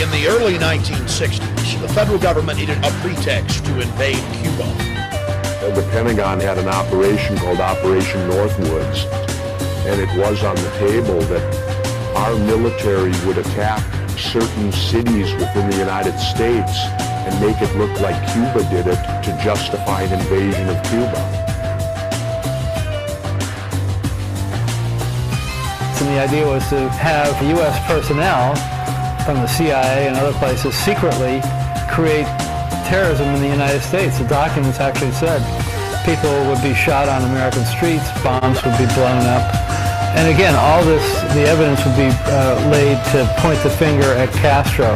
In the early 1960s, the federal government needed a pretext to invade Cuba. The Pentagon had an operation called Operation Northwoods, and it was on the table that our military would attack certain cities within the United States and make it look like Cuba did it to justify an invasion of Cuba. And the idea was to have U.S. personnel from the CIA and other places secretly create terrorism in the United States. The documents actually said people would be shot on American streets, bombs would be blown up. And again, all this, the evidence would be laid to point the finger at Castro.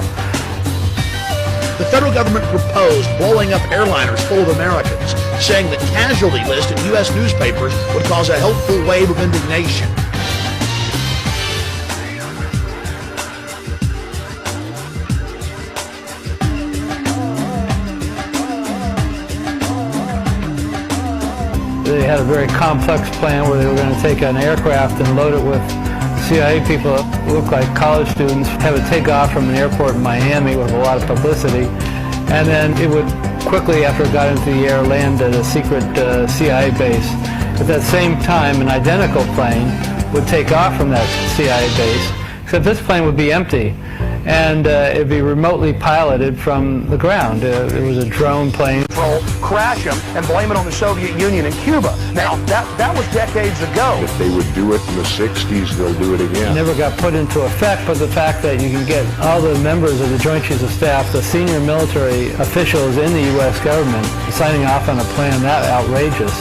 The federal government proposed blowing up airliners full of Americans, saying that casualty lists in U.S. newspapers would cause a helpful wave of indignation. They had a very complex plan where they were going to take an aircraft and load it with CIA people that looked like college students, have it take off from an airport in Miami with a lot of publicity, and then it would quickly, after it got into the air, land at a secret CIA base. At that same time, an identical plane would take off from that CIA base, except this plane would be empty, and it would be remotely piloted from the ground. It was a drone plane. Crash them and blame it on the Soviet Union and Cuba. Now, that was decades ago. If they would do it in the 60s, they'll do it again. It never got put into effect, but the fact that you can get all the members of the Joint Chiefs of Staff, the senior military officials in the U.S. government, signing off on a plan that outrageous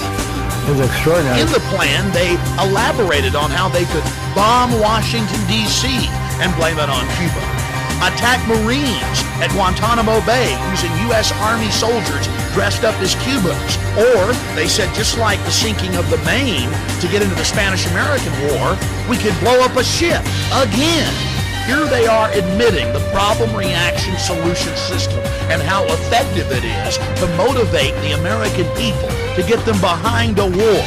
is extraordinary. In the plan, they elaborated on how they could bomb Washington, D.C. and blame it on Cuba. Attack Marines at Guantanamo Bay using U.S. Army soldiers dressed up as Cubans. Or, they said, just like the sinking of the Maine to get into the Spanish-American War, we could blow up a ship again. Here they are admitting the problem reaction solution system and how effective it is to motivate the American people to get them behind a war.